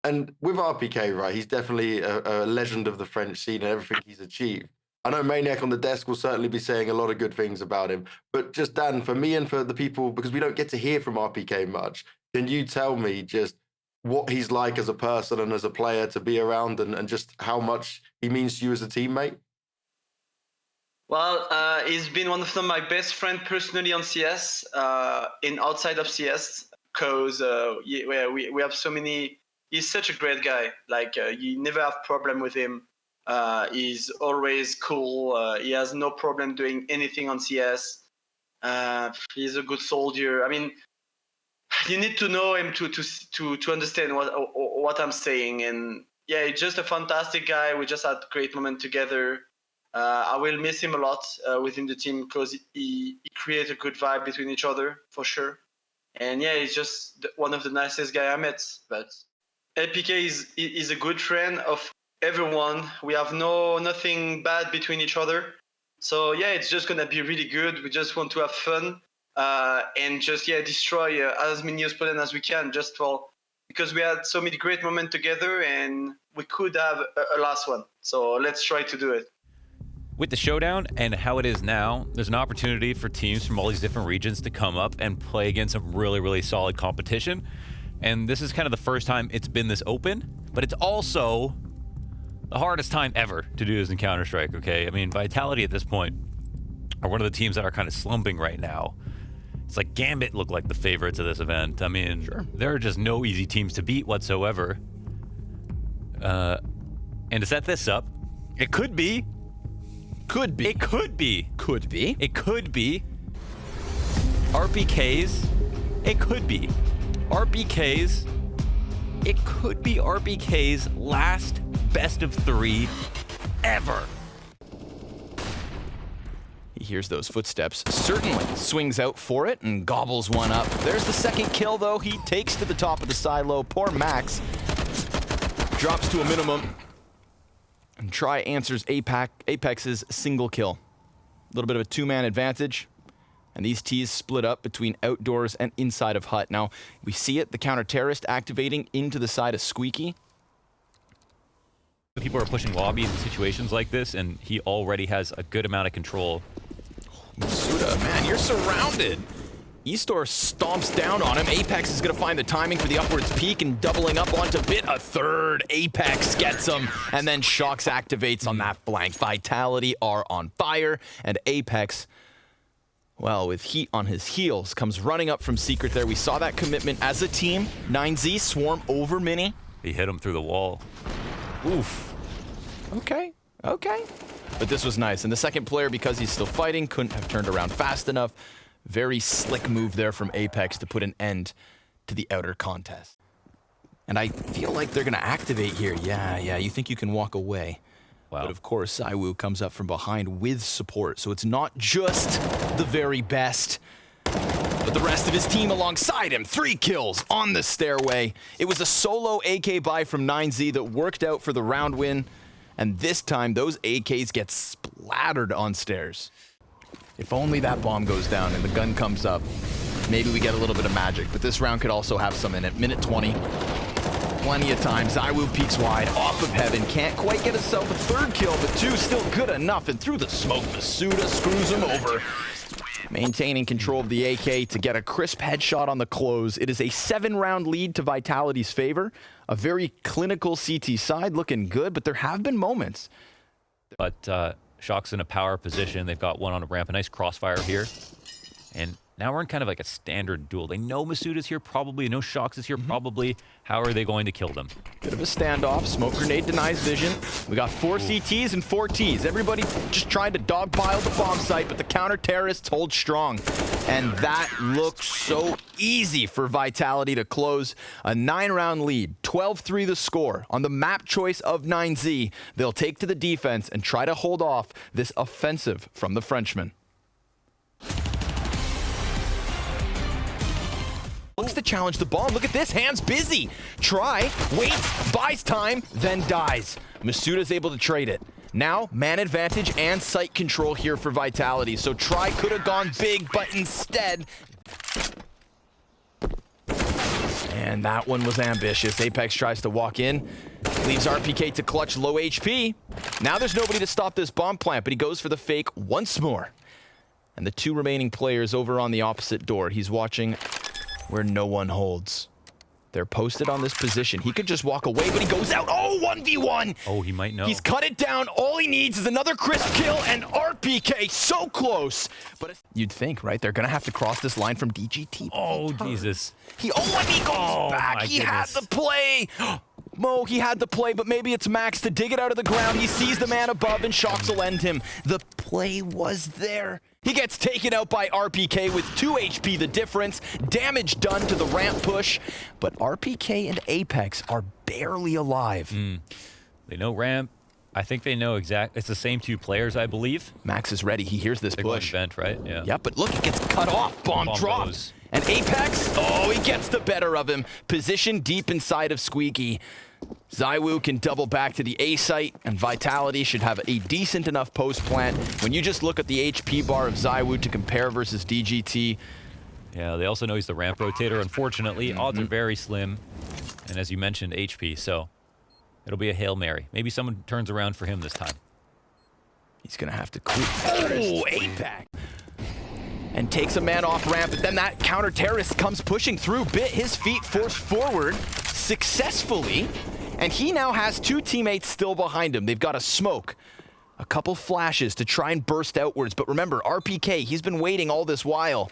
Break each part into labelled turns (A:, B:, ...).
A: And with RPK, right, he's definitely a legend of the French scene and everything he's achieved. I know Maniac on the desk will certainly be saying a lot of good things about him, but just Dan, for me and for the people, because we don't get to hear from RPK much, can you tell me just what he's like as a person and as a player to be around and just how much he means to you as a teammate?
B: Well, he's been one of my best friends personally on CS, in outside of CS, because we have so many. He's such a great guy. Like you never have problem with him. He's always cool. He has no problem doing anything on CS. He's a good soldier. I mean, you need to know him to understand what I'm saying. And yeah, he's just a fantastic guy. We just had a great moment together. I will miss him a lot within the team because he creates a good vibe between each other for sure. And yeah, he's just one of the nicest guy I met. But LPK is a good friend of everyone. We have nothing bad between each other. So yeah, it's just gonna be really good. We just want to have fun and just destroy as many opponents as we can. Just because we had so many great moments together and we could have a last one. So let's try to do it.
C: With the showdown and how it is now, there's an opportunity for teams from all these different regions to come up and play against some really, really solid competition. And this is kind of the first time it's been this open, but it's also the hardest time ever to do this in Counter-Strike, okay? I mean, Vitality at this point are one of the teams that are kind of slumping right now. It's like Gambit look like the favorites of this event. I mean, there are just no easy teams to beat whatsoever. And to set this up, it could be.
D: Could be.
C: It could be.
D: Could be.
C: It could be. RPK's. It could be. RPK's. It could be RPK's last best of 3 ever.
D: He hears those footsteps, certainly swings out for it and gobbles one up. There's the second kill though. He takes to the top of the silo. Poor Max drops to a minimum. And Try answers Apex's single kill. A little bit of a two-man advantage. And these T's split up between outdoors and inside of Hut. Now, we see it, the counter-terrorist activating into the side of Squeaky.
C: People are pushing lobbies in situations like this, and he already has a good amount of control.
D: Masuda, man, you're surrounded. Eastor stomps down on him. Apex is going to find the timing for the upwards peak and doubling up onto Bit. A third. Apex gets him, and then Shocks activates on that flank. Vitality are on fire, and Apex, well, with heat on his heels, comes running up from Secret there. We saw that commitment as a team. 9Z swarm over Mini.
C: He hit him through the wall. Oof.
D: Okay, okay. But this was nice, and the second player, because he's still fighting, couldn't have turned around fast enough. Very slick move there from Apex to put an end to the outer contest. And I feel like they're going to activate here. Yeah, you think you can walk away. Wow. But of course, Saiwu comes up from behind with support. So it's not just the very best, but the rest of his team alongside him. 3 kills on the stairway. It was a solo AK buy from 9Z that worked out for the round win. And this time, those AKs get splattered on stairs. If only that bomb goes down and the gun comes up, maybe we get a little bit of magic. But this round could also have some in it. Minute 20. Plenty of time. Zywoo peeks wide off of heaven. Can't quite get himself a third kill, but 2 still good enough. And through the smoke, Masuda screws him over. Maintaining control of the AK to get a crisp headshot on the close. It is a 7-round lead to Vitality's favor. A very clinical CT side looking good, but there have been moments.
C: But Shock's in a power position. They've got one on a ramp. A nice crossfire here. And now we're in kind of like a standard duel. They know Masuda's here probably. They know Shocks is here probably. How are they going to kill them?
D: Bit of a standoff. Smoke grenade denies vision. We got 4 CTs and 4 Ts. Everybody just trying to dogpile the bomb site, but the counter-terrorists hold strong. And that looks so easy for Vitality to close a 9-round lead. 12-3 the score. On the map choice of 9Z, they'll take to the defense and try to hold off this offensive from the Frenchman. Looks to challenge the bomb. Look at this, hands busy. Try, waits, buys time, then dies. Masuda's able to trade it. Now, man advantage and sight control here for Vitality. So Try could have gone big, but instead... And that one was ambitious. Apex tries to walk in, leaves RPK to clutch low HP. Now there's nobody to stop this bomb plant, but he goes for the fake once more. And the 2 remaining players over on the opposite door. He's watching where no one holds. They're posted on this position. He could just walk away, but he goes out. Oh, 1v1!
C: Oh, he might know.
D: He's cut it down. All he needs is another crisp kill, and RPK so close. But you'd think, right? They're going to have to cross this line from DGT.
C: Oh, Jesus.
D: And he goes back. He had the play. Mo, he had the play, but maybe it's Max to dig it out of the ground. He sees the man above, and Shocks will end him. The play was there. He gets taken out by RPK with 2 HP, the difference. Damage done to the ramp push. But RPK and Apex are barely alive.
C: They know ramp. I think they know it's the same 2 players, I believe.
D: Max is ready. He hears this push.
C: Vent, right? Yeah.
D: Yeah, but look, it gets cut off. Bomb drops.
C: Goes.
D: And Apex, oh, he gets the better of him. Positioned deep inside of Squeaky. ZywOo can double back to the A site, and Vitality should have a decent enough post plant. When you just look at the HP bar of ZywOo to compare versus DGT.
C: Yeah, they also know he's the ramp rotator. Unfortunately, odds are very slim. And as you mentioned, HP, so it'll be a Hail Mary. Maybe someone turns around for him this time.
D: He's going to have to clear. Oh, Apex! And takes a man off ramp, but then that counter-terrorist comes pushing through. Bit his feet forced forward successfully, and he now has 2 teammates still behind him. They've got a smoke, a couple flashes to try and burst outwards, but remember, RPK, he's been waiting all this while.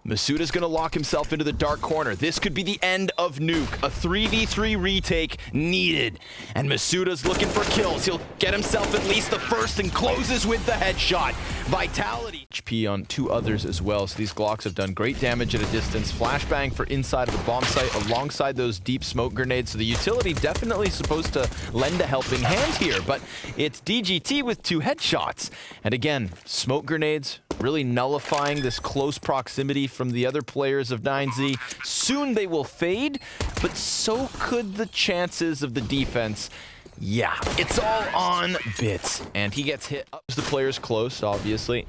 D: Masuda's gonna lock himself into the dark corner. This could be the end of Nuke. A 3v3 retake needed. And Masuda's looking for kills. He'll get himself at least the first and closes with the headshot. Vitality. HP on 2 others as well. So these Glocks have done great damage at a distance. Flashbang for inside of the bomb site alongside those deep smoke grenades. So the utility definitely supposed to lend a helping hand here. But it's DGT with 2 headshots. And again, smoke grenades really nullifying this close proximity from the other players of 9Z. Soon they will fade, but so could the chances of the defense. Yeah, it's all on Bits, and he gets hit. The player's close, obviously.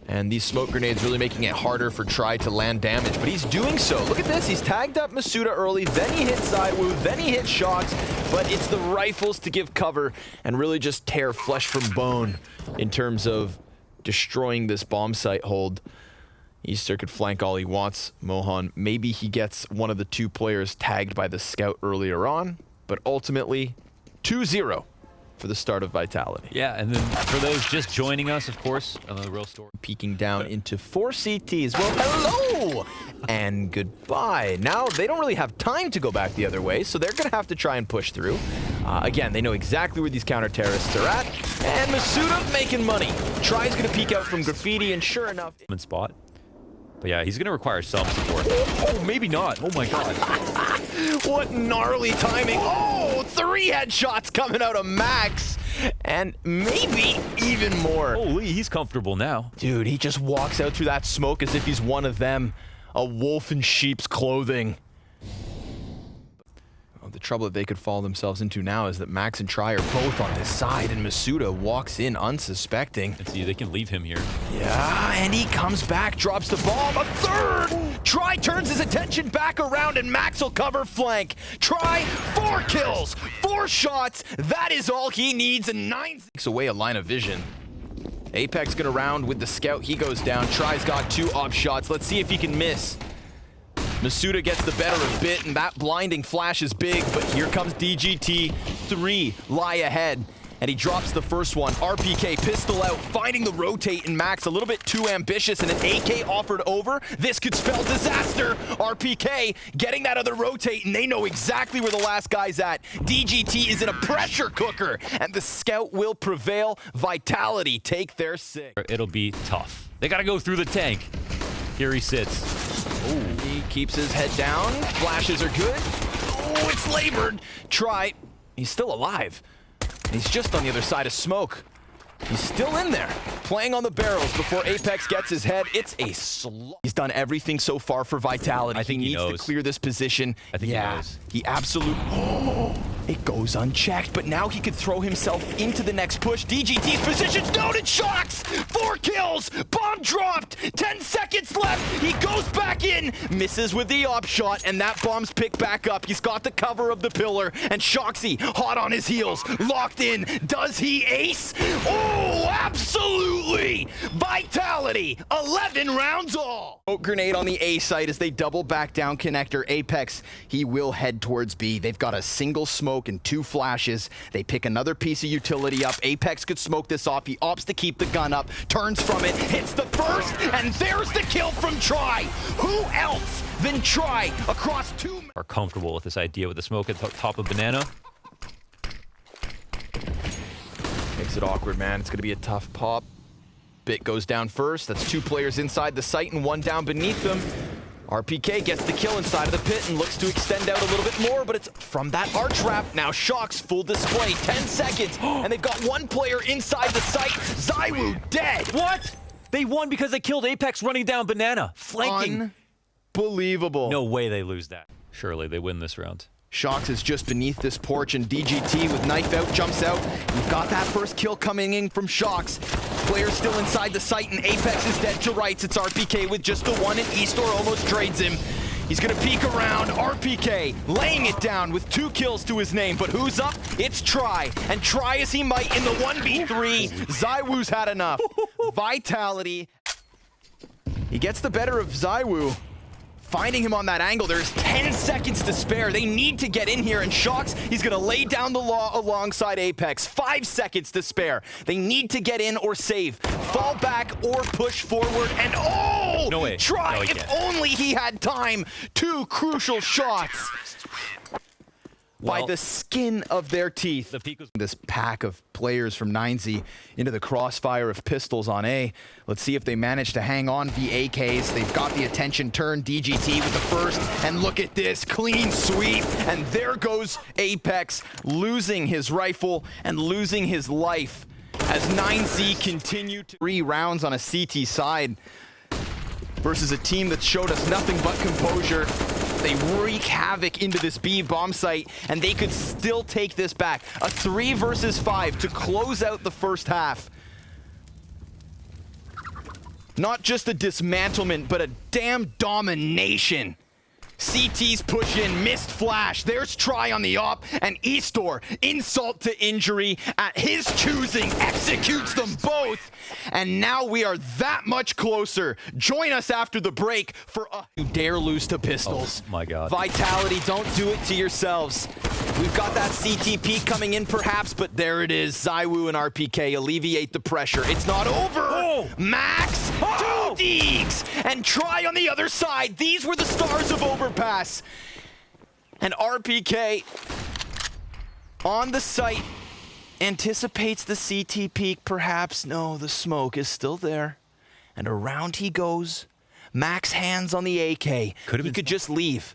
D: And these smoke grenades really making it harder for Try to land damage, but he's doing so. Look at this, he's tagged up Masuda early, then he hits ZywOo, then he hits Shocks, but it's the rifles to give cover and really just tear flesh from bone in terms of destroying this bomb site hold. Easter could flank all he wants. Mohan, maybe he gets one of the 2 players tagged by the scout earlier on, but ultimately 2-0 for the start of Vitality.
C: Yeah, and then for those just joining us, of course, the real story.
D: Peeking down into 4 CTs. Well, hello and goodbye. Now they don't really have time to go back the other way, so they're going to have to try and push through. Again, they know exactly where these counter-terrorists are at, and Masuda making money. Try's going to peek out from Graffiti, and sure enough...
C: Spot. But yeah, he's going to require some support. Oh, maybe not. Oh my god.
D: What gnarly timing. Oh, 3 headshots coming out of Max. And maybe even more.
C: Holy, he's comfortable now.
D: Dude, he just walks out through that smoke as if he's one of them. A wolf in sheep's clothing. The trouble that they could fall themselves into now is that Max and Try are both on this side, and Masuda walks in unsuspecting.
C: Let's see, they can leave him here.
D: Yeah, and he comes back, drops the bomb, a 3rd! Try turns his attention back around, and Max will cover flank. Try, 4 kills, 4 shots, that is all he needs, and 9 takes away a line of vision. Apex gonna round with the scout, he goes down. Try's got 2 op shots, let's see if he can miss. Masuda gets the better of Bit, and that blinding flash is big, but here comes DGT. 3 lie ahead, and he drops the first one. RPK pistol out, finding the rotate in Max, a little bit too ambitious, and an AK offered over. This could spell disaster. RPK getting that other rotate, and they know exactly where the last guy's at. DGT is in a pressure cooker, and the scout will prevail. Vitality take their 6.
C: It'll be tough. They gotta go through the tank. Here he sits.
D: Ooh. He keeps his head down. Flashes are good. Oh, it's labored. Try. He's still alive. And he's just on the other side of smoke. He's still in there, playing on the barrels before Apex gets his head. It's a slug. He's done everything so far for Vitality.
C: I think he
D: needs to clear this position.
C: I think he knows.
D: He absolutely... Oh, it goes unchecked, but now he could throw himself into the next push. DGT's position's noted. Shocks! 4 kills! Bomb dropped! 10 seconds left. He goes back in, misses with the op shot, and that bomb's picked back up. He's got the cover of the pillar, and Shoxy, hot on his heels, locked in. Does he ace? Oh, absolutely! Vitality, 11 rounds all. Smoke grenade on the A site as they double back down connector. Apex, he will head towards B. They've got a single smoke and 2 flashes. They pick another piece of utility up. Apex could smoke this off. He opts to keep the gun up, turns from it, hits the first, and there's the kill from Try. Who else than Try across 2?
C: Are comfortable with this idea with the smoke at the top of Banana.
D: Makes it awkward, man. It's going to be a tough pop. Bit goes down first. That's 2 players inside the site and 1 down beneath them. RPK gets the kill inside of the pit and looks to extend out a little bit more, but it's from that arch wrap. Now Shox, full display, 10 seconds, and they've got 1 player inside the site. ZywOo dead.
C: What? They won because they killed Apex running down Banana, flanking.
D: Unbelievable.
C: No way they lose that. Surely they win this round.
D: Shox is just beneath this porch, and DGT with knife out jumps out. We've got that first kill coming in from Shox. Player still inside the site, and Apex is dead to rights. It's RPK with just the 1, and Eastor almost trades him. He's gonna peek around. RPK laying it down with 2 kills to his name, but who's up? It's Try, and try as he might in the 1v3. ZywOo's had enough. Vitality. He gets the better of ZywOo. Finding him on that angle, there's 10 seconds to spare. They need to get in here, and Shox, he's gonna lay down the law alongside Apex. 5 seconds to spare. They need to get in or save. Fall back or push forward, and oh!
C: No way.
D: Try,
C: No, he
D: if
C: can't.
D: only he had time. 2 crucial shots. By the skin of their teeth.
C: The peak was
D: This pack of players from 9Z into the crossfire of pistols on A. Let's see if they manage to hang on the AKs. They've got the attention turned. DGT with the first, and look at this, clean sweep. And there goes Apex, losing his rifle and losing his life as 9Z continue to 3 rounds on a CT side versus a team that showed us nothing but composure. They wreak havoc into this B bomb site, and they could still take this back. A 3 versus 5 to close out the first half. Not just a dismantlement, but a damn domination. CT's push in, missed flash. There's Try on the op, and Eastor, insult to injury at his choosing, executes them both. And now we are that much closer. Join us after the break for You dare lose to pistols.
C: Oh my God.
D: Vitality, don't do it to yourselves. We've got that CTP coming in perhaps, but there it is. ZywOo and RPK alleviate the pressure. It's not over.
C: Oh.
D: Max, 2 Deegs, and Try on the other side. These were the stars of Overpass. And RPK on the site anticipates the CT peak, perhaps. No, the smoke is still there. And around he goes. Max hands on the AK. He could just leave.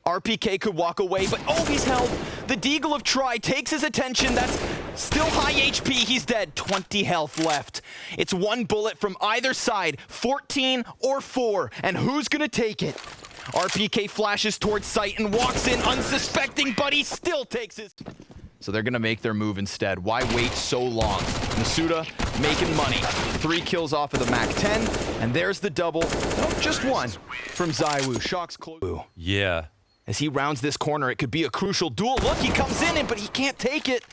D: RPK could walk away, but oh, he's held. The Deagle of Try takes his attention. That's still high HP. He's dead. 20 health left. It's 1 bullet from either side, 14 or 4. And who's gonna take it? RPK flashes towards site and walks in unsuspecting, but he still takes his... So they're gonna make their move instead. Why wait so long? Masuda making money. 3 kills off of the MAC-10, and there's the double. Nope, just 1 from ZywOo. Shox close.
C: Yeah.
D: As he rounds this corner, it could be a crucial duel. Look, he comes in, but he can't take it.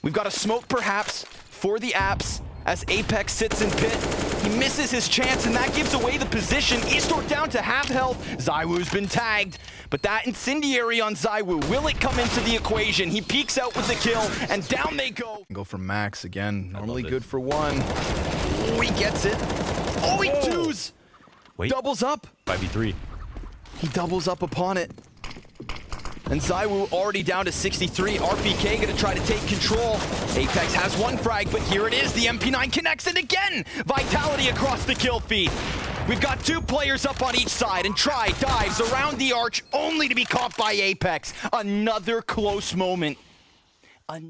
D: We've got a smoke, perhaps, for the apps as Apex sits in pit. He misses his chance, and that gives away the position. Eastor down to half health. ZywOo's been tagged, but that incendiary on ZywOo, will it come into the equation? He peeks out with the kill, and down they go. Go from Max again. Normally good for 1. Oh, he gets it. Oh, he twos.
C: Wait.
D: Doubles up.
C: 5v3.
D: He doubles up upon it. And ZywOo already down to 63. RPK gonna try to take control. Apex has 1 frag, but here it is. The MP9 connects, and again, Vitality across the kill feed. We've got 2 players up on each side, and Try dives around the arch, only to be caught by Apex. Another close moment.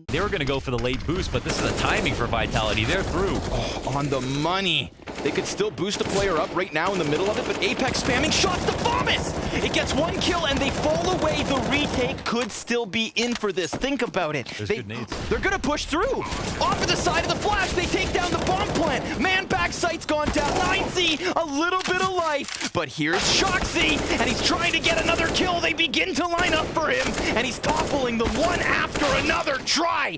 C: They were going to go for the late boost, but this is a timing for Vitality. They're through.
D: Oh, on the money. They could still boost a player up right now in the middle of it, but Apex spamming shots to Thomas! It gets 1 kill, and they fall away. The retake could still be in for this. Think about it.
C: There's good nades.
D: They're going to push through. Off of the side of the flash, they take down the bomb plant. Man back sight's gone down. 9Z see a little bit of life, but here's Shoxy, and he's trying to get another kill. They begin to line up for him, and he's toppling the one after another. Try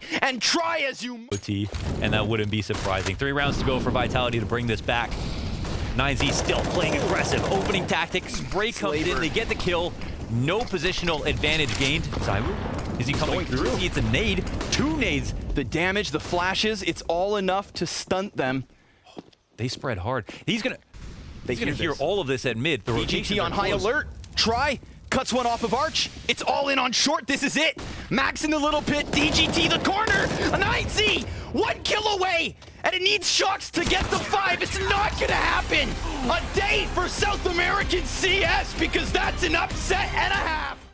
D: as you...
C: OT, and that wouldn't be surprising. 3 rounds to go for Vitality to bring this back. 9Z still playing aggressive. Opening tactics. Spray comes in. They get the kill. No positional advantage gained. Zywoo, is he coming through? He hits a nade. 2 nades.
D: The damage, the flashes, it's all enough to stunt them.
C: They spread hard. He's gonna hear all of this at mid. The
D: BGT on high alert. Try. Cuts one off of Arch. It's all in on short. This is it. Max in the little pit. DGT the corner. A 9Z. 1 kill away. And it needs Shocks to get the 5. It's not going to happen. A day for South American CS because that's an upset and a half.